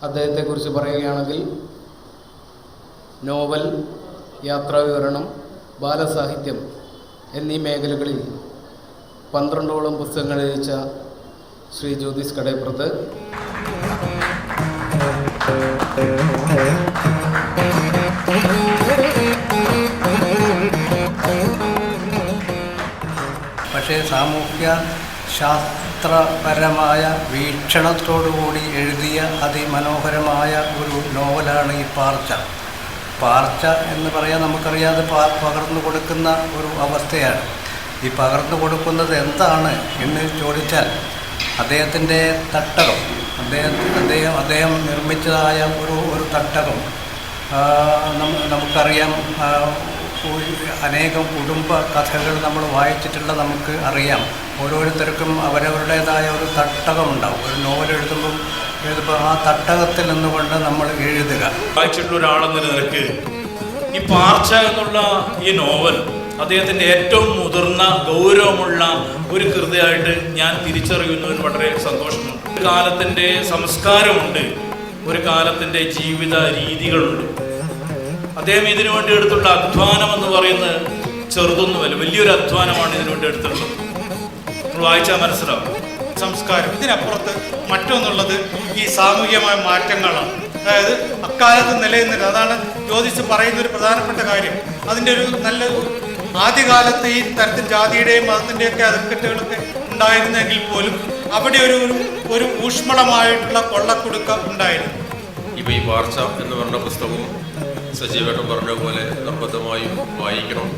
അദ്ദേഹത്തെക്കുറിച്ച് പറയുകയാണെങ്കിൽ നോവൽ, യാത്രാവിവരണം, ബാലസാഹിത്യം എന്നീ മേഖലകളിൽ 12ഓളം പുസ്തകങ്ങൾ രചിച്ച ശ്രീ ജ്യോതിസ് കടേപ്പുറത്ത് പക്ഷേ സാമൂഹ്യ ശാസ്ത്രപരമായ വീക്ഷണത്തോടുകൂടി എഴുതിയ അതിമനോഹരമായ ഒരു നോവലാണ് ഈ പാർച്ച. പാർച്ച എന്ന് പറയാൻ നമുക്കറിയാതെ പകർന്നു കൊടുക്കുന്ന ഒരു അവസ്ഥയാണ്. ഈ പകർന്നു കൊടുക്കുന്നത് എന്താണ് എന്ന് ചോദിച്ചാൽ അദ്ദേഹത്തിൻ്റെ തട്ടകം, അദ്ദേഹം നിർമ്മിച്ചതായ ഒരു തട്ടകം നമുക്കറിയാം. അനേകം കുടുംബ കഥകൾ നമ്മൾ വായിച്ചിട്ടുള്ള നമുക്ക് അറിയാം. ഓരോരുത്തർക്കും അവരവരുടേതായ ഒരു തട്ടകമുണ്ടാവും. ഒരു നോവൽ എഴുതുമ്പോൾ ആ തട്ടകത്തിൽ നിന്നുകൊണ്ട് നമ്മൾ എഴുതുക. വായിച്ചിട്ടുള്ള ഒരാളെന്ന നിലയ്ക്ക് ഈ പാർച്ച എന്നുള്ള ഈ നോവൽ അദ്ദേഹത്തിൻ്റെ ഏറ്റവും മുതിർന്ന ഗൗരവമുള്ള ഒരു കൃതിയായിട്ട് ഞാൻ തിരിച്ചറിയുന്നതിന് വളരെ സന്തോഷമുണ്ട്. ഒരു കാലത്തിൻ്റെ സംസ്കാരമുണ്ട്, ഒരു കാലത്തിൻ്റെ ജീവിത രീതികളുണ്ട്. അദ്ദേഹം ഇതിനു വേണ്ടി എടുത്തുള്ള അധ്വാനം എന്ന് പറയുന്നത് ചെറുതൊന്നുമല്ല, വലിയൊരു അധ്വാനമാണ് ഇതിനു വേണ്ടി എടുത്തിട്ടുള്ളത്. നമ്മൾ വായിച്ചാൽ മനസ്സിലാവും. സംസ്കാരം ഇതിനപ്പുറത്ത് മറ്റൊന്നുള്ളത് ഈ സാമൂഹികമായ മാറ്റങ്ങളാണ്. അതായത് അക്കാലത്ത് നിലനിന്നില്ല. അതാണ് ജ്യോതിസ് പറയുന്ന ഒരു പ്രധാനപ്പെട്ട കാര്യം. അതിൻ്റെ ഒരു നല്ലൊരു ആദ്യകാലത്ത് ഈ തരത്തിൽ ജാതിയുടെയും മതത്തിൻ്റെയൊക്കെ അതിർക്കെട്ടുകളൊക്കെ ഉണ്ടായിരുന്നെങ്കിൽ പോലും അവിടെ ഒരു ഊഷ്മളമായിട്ടുള്ള കൊള്ളക്കുടുക്ക ഉണ്ടായിരുന്നു. ഇപ്പോൾ ഈ പാർച്ച എന്ന് പറഞ്ഞ പുസ്തകവും സജീവേട്ടൻ പറഞ്ഞ പോലെ നിർബന്ധമായും വായിക്കണം.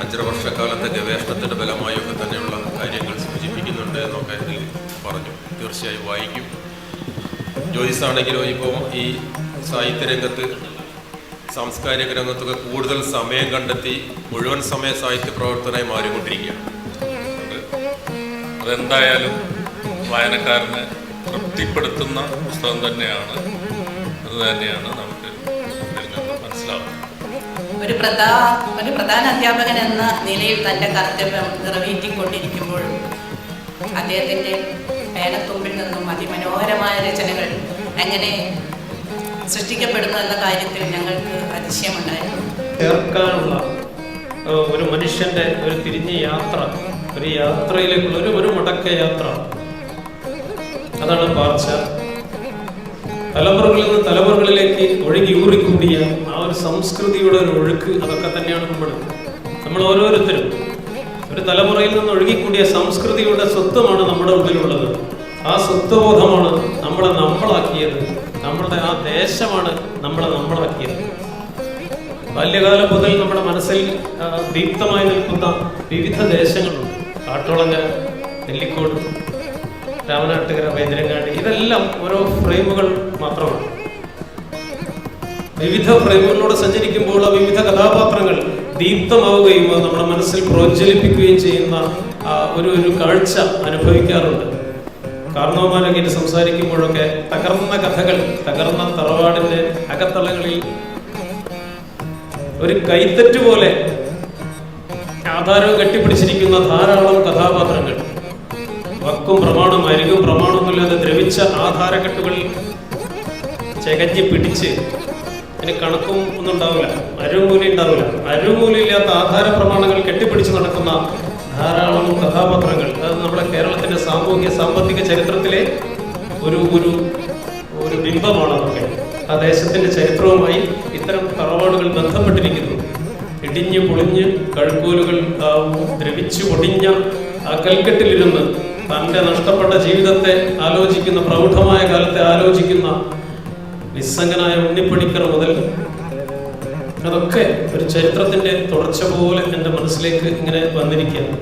5 വർഷക്കാലത്തെ ഗവേഷണത്തിൻ്റെ ഫലമായൊക്കെ തന്നെയുള്ള കാര്യങ്ങൾ സൂചിപ്പിക്കുന്നുണ്ട് എന്നൊക്കെ ഇതിൽ പറഞ്ഞു. തീർച്ചയായും വായിക്കും. ജ്യോതിസ് ആണെങ്കിലോ ഇപ്പോൾ ഈ സാഹിത്യരംഗത്ത്, സാംസ്കാരിക രംഗത്തൊക്കെ കൂടുതൽ സമയം കണ്ടെത്തി മുഴുവൻ സമയ സാഹിത്യ പ്രവർത്തനമായി മാറിക്കൊണ്ടിരിക്കുകയാണ്. അതെന്തായാലും വായനക്കാരനെ തൃപ്തിപ്പെടുത്തുന്ന പുസ്തകം തന്നെയാണ്. അത് തന്നെയാണ് നമുക്ക് മനസ്സിലാവുന്നത്. ഒരു പ്രധാന അധ്യാപകൻ എന്ന നിലയിൽ തൻ്റെ കർത്തവ്യം നിറവേറ്റിക്കൊണ്ടിരിക്കുമ്പോഴും അദ്ദേഹത്തിൻ്റെ പേനത്തുമ്പിൽ നിന്നും അതിമനോഹരമായ രചനകൾ എങ്ങനെ സൃഷ്ടിക്കപ്പെടുന്നു എന്ന കാര്യത്തിൽ ഞങ്ങൾക്ക് അതിശയമുണ്ടായിരുന്നു. ചേർക്കാനുള്ള ഒരു മനുഷ്യൻ്റെ ഒരു തിരിഞ്ഞ യാത്ര, ഒരു യാത്രയിലേക്കുള്ള ഒരു മുടക്ക യാത്ര, അതാണ് പാർച്ച. തലമുറകളിൽ നിന്ന് തലമുറകളിലേക്ക് ഒഴുകി ഊറിക്കൂടിയ ആ ഒരു സംസ്കൃതിയുടെ ഒരു ഒഴുക്ക്, അതൊക്കെ തന്നെയാണ് നമ്മൾ ഓരോരുത്തരും ഒരു തലമുറയിൽ നിന്ന് ഒഴുകിക്കൂടിയ സംസ്കൃതിയുടെ സ്വത്വമാണ് നമ്മുടെ ഉള്ളിലുള്ളത്. ആ സ്വത്വബോധമാണ് നമ്മളെ നമ്മളാക്കിയത്. നമ്മളുടെ ആ ദേശമാണ് നമ്മളെ നമ്മളാക്കിയത്. ബാല്യകാലം മുതൽ നമ്മുടെ മനസ്സിൽ ദീപ്തമായി നിൽക്കുന്ന വിവിധ ദേശങ്ങളുണ്ട്. കാട്ടോളങ്ങര, നെല്ലിക്കോട്, രാമനാട്ടുകര, വേന്ദ്രങ്ങാടി, ഇതെല്ലാം ഓരോ ഫ്രെയിമുകൾ മാത്രമാണ്. വിവിധ ഫ്രെയിമുകളിലൂടെ സഞ്ചരിക്കുമ്പോൾ ആ വിവിധ കഥാപാത്രങ്ങൾ ദീപ്തമാവുകയും നമ്മുടെ മനസ്സിൽ പ്രോജ്വലിപ്പിക്കുകയും ചെയ്യുന്ന ഒരു കാഴ്ച അനുഭവിക്കാറുണ്ട്. കാരണവന്മാരൊക്കെ ഇത് സംസാരിക്കുമ്പോഴൊക്കെ തകർന്ന കഥകൾ, തകർന്ന തറവാടിന്റെ അകത്തളങ്ങളിൽ ഒരു കൈത്തെറ്റ് പോലെ ആധാരവും കെട്ടിപ്പിടിച്ചിരിക്കുന്ന ധാരാളം കഥാപാത്രങ്ങൾ, വക്കും പ്രമാണം അരികും പ്രമാണമൊന്നുമില്ലാതെ ദ്രവിച്ച ആധാരക്കെട്ടുകൾ ചകഞ്ഞ് പിടിച്ച്, അതിന് കണക്കും ഒന്നും ഉണ്ടാവില്ല, അരുമൂലി ഉണ്ടാവില്ല, അരുമൂലില്ലാത്ത ആധാര പ്രമാണങ്ങൾ കെട്ടിപ്പിടിച്ച് നടക്കുന്ന ധാരാളം കഥാപാത്രങ്ങൾ. അത് നമ്മുടെ കേരളത്തിന്റെ സാമൂഹ്യ സാമ്പത്തിക ചരിത്രത്തിലെ ഒരു ഒരു ഒരു ബിംബമാണ്. അതൊക്കെ ആ ദേശത്തിന്റെ ചരിത്രവുമായി ഇത്തരം തറവാടുകൾ ബന്ധപ്പെട്ടിരിക്കുന്നു. ഇടിഞ്ഞ് പൊളിഞ്ഞ് കഴുക്കോലുകൾ ദ്രവിച്ചു പൊടിഞ്ഞ ആ കൽക്കെട്ടിലിരുന്ന് തൻ്റെ നഷ്ടപ്പെട്ട ജീവിതത്തെ ആലോചിക്കുന്ന, പ്രൗഢമായ കാലത്തെ ആലോചിക്കുന്ന നിസ്സംഗനായ ഉണ്ണിപ്പണിക്കർ മുതൽ അതൊക്കെ ഒരു ചരിത്രത്തിന്റെ തുടർച്ച പോലെ എൻ്റെ മനസ്സിലേക്ക് ഇങ്ങനെ വന്നിരിക്കുകയാണ്.